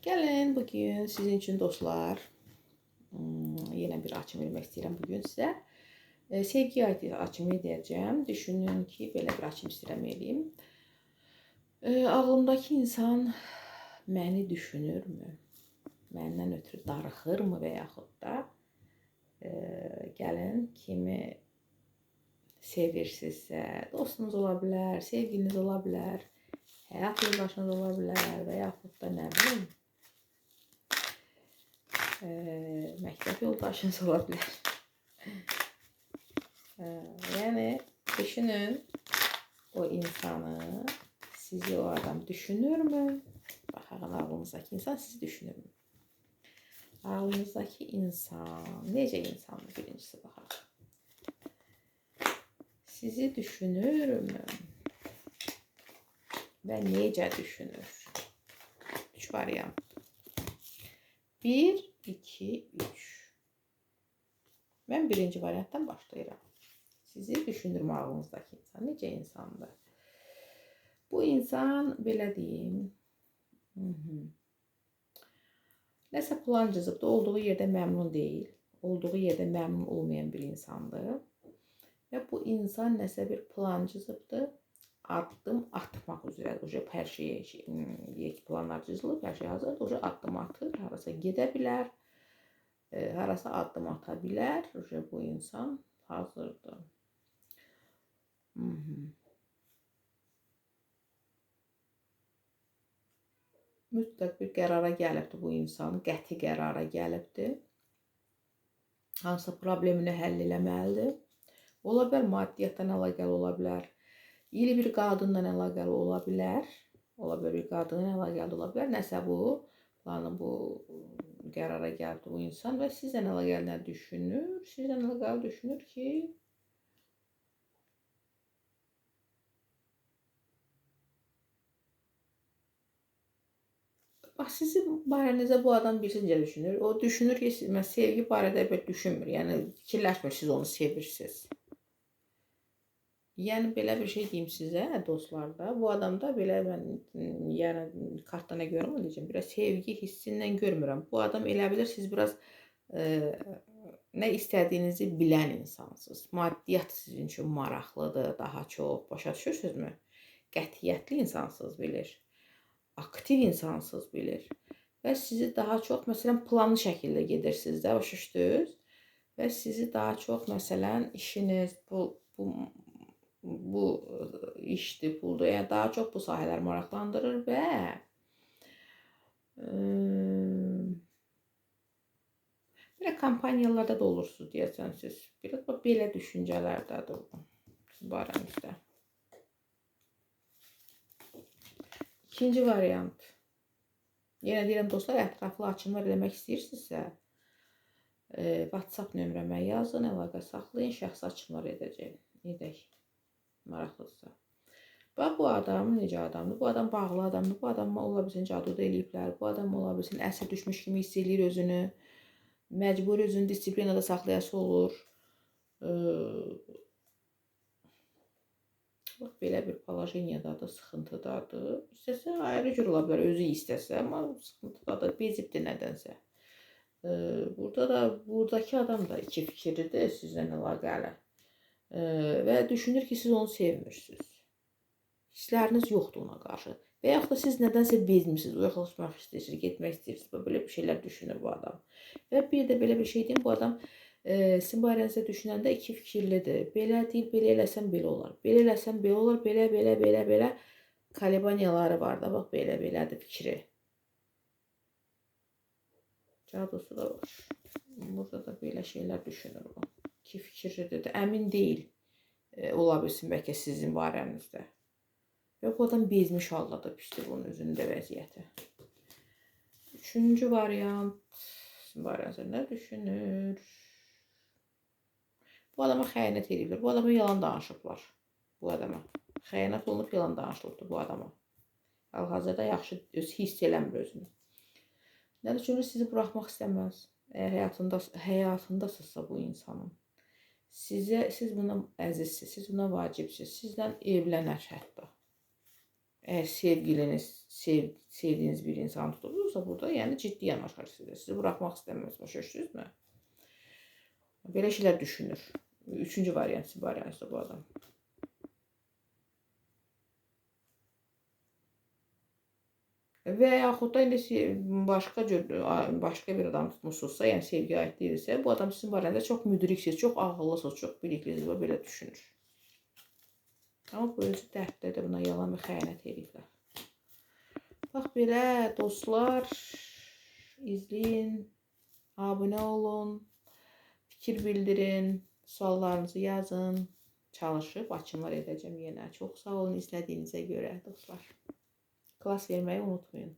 Gəlin bugün sizin üçün dostlar, yenə bir açım vermək istəyirəm bugün sizə. Sevgiyə aid açım edəcəm. Düşünün ki, belə bir açım istəyirəm eləyim. Ağlımdakı insan məni düşünürmü? Məndən ötürü darıxırmı və yaxud da gəlin kimi sevirsinizsə, dostunuz ola bilər, sevgiliniz ola bilər, həyat yoldaşınız ola bilər və yaxud da nə bilim, məktəb yoldaşınız ola bilər. Yəni düşünün, o insanı, sizi o adam düşünürmü? Baxın, ağlınızdakı insan sizi düşünürmü? Ağlınızdakı insan necə insandır, birincisi baxaq. Sizi düşünürmü? Və necə düşünür? 3 variant. 1, 2, 3. Mən birinci variantdan başlayıram. Sizi düşünürmü ağlınızdakı insan? Necə insandır? Bu insan, belə deyim, nəsə plan cızıbdır, olduğu yerdə məmnun deyil, olduğu yerdə məmnun olmayan bir insandır. Və bu insan nəsə bir plan cızıbdır, addım atmaq üzrədir. Hər şeyə planlar cızılıb, hər şey hazırdır, addım atır, harasa gedə bilər, harasa addım ata bilər, bu insan hazırdır. Mütləq bir qərara gəlibdir bu insan, qəti qərara gəlibdir. Hansısa problemini həll eləməlidir. Ola bilər, maddiyyatdan əlaqəli ola bilər, iri bir qadından əlaqəli ola bilər, bir qadının əlaqəli ola bilər. Nəsə bu, planı bu qərara gəlibdir bu insan və sizlə əlaqəli nə düşünür? Sizlə əlaqəli düşünür ki, bax, sizin barənizə bu adam bilsin necə düşünür. O düşünür ki, sevgi barədə bir düşünmür. Yəni, fikirləşmir, siz onu sevirsiniz. Yəni, belə bir şey deyim sizə, dostlar da. Bu adamda belə mən, yəni, kartdan nə görürəm, o deyəcəm, biraz sevgi hissindən görmürəm. Bu adam elə bilir, siz biraz nə istədiyinizi bilən insansınız. Maddiyyat sizin üçün maraqlıdır, daha çox. Başa düşürsünüzmü? Qətiyyətli insansınız, bilir. Aktiv insansınız, bilir. Və sizi daha çox, məsələn, planlı şəkildə gedirsiniz də, başa düşdünüz? Və sizi daha çox, məsələn, işiniz, bu işdir, puldur, yəni daha çox bu sahələr maraqlandırır və belə kampaniyalarda da olursunuz, deyəsən siz. Biraz belə düşüncələrdədir bu barənizdə. İkinci variant. Yenə deyirəm, dostlar, ətraflı açımlar eləmək istəyirsinizsə, WhatsApp nömrəmə yazın, əlaqə saxlayın, şəxsi açımlar edək. Maraqlıdırsa. Bax, bu adam necə adamdır? Bu adam bağlı adamdır. Bu adam ola bilsin cadu da eləyiblər. Bu adam ola bilsin əsir düşmüş kimi hiss eləyir özünü. Məcburi özünü disiplinada saxlayası olur. Bax, belə bir palajeniyadadır, sıxıntıdadır. İstəsə ayrı cür ola bilər, özü istəsə, amma sıxıntıdadır, bezibdir nədənsə. Buradakı adam da iki fikirlidir sizlə əlaqəli. Və düşünür ki, siz onu sevmirsiniz. Hissləriniz yoxdur ona qarşı. Və yaxud da siz nədənsə bezmirsiniz, uzaqlaşmaq istəyirsiniz, getmək istəyirsiniz. Belə bir şeylər düşünür bu adam. Və bir də belə bir şey deyim, bu adam sizin barənizdə düşünəndə iki fikirlidir. Belə deyil, belə eləsəm belə olar. Belə eləsəm belə olar, belə kolebaniyaları var da, bax, belədir fikri. Cadusu da var. Burada da belə şeylər düşünür bu. İki fikirlidir. Əmin deyil. Ola bilsin bəlkə sizin barənizdə. Və bu adam bezmiş haldadır, pisdir bunun özündə vəziyyəti. Üçüncü variant. Sizin barənizdə nə düşünür? Bu adama xəyanət ediblər. Bu adama yalan danışıblar. Bu adama. Xəyanət olunub, yalan danışılıbdır bu adama. Hal-hazırda yaxşı hiss eləmir özünü. Nə düşünür? Sizi buraxmaq istəməz. Əgər həyatındasınızsa bu insanın. Siz buna əzizsiniz, siz buna vacibsiniz. Sizlə evlənər hətta. Eğer sevdiğiniz bir insan tutulursa burada yani ciddi yanaşarsınız. Sizi bırakmak istemez. Başa düşdünüzmü? Belə şeyler düşünür. Üçüncü variant sizin variantınızda bu adam. Və yaxud da indi başqa bir adam tutmusunuzsa, yəni sevgi aid deyilsə, bu adam sizin barədə çox müdriksiniz, çox ağıllısınız, çox biliklisiniz və belə düşünür. Amma bu özü dərddə buna yalan və xəyanət ediblər. Bax belə dostlar, izləyin, abunə olun, fikir bildirin, suallarınızı yazın. Çalışıb açımlar edəcəm yenə. Çox sağ olun izlədiyinizə görə dostlar. Klass verməyi unutmayın.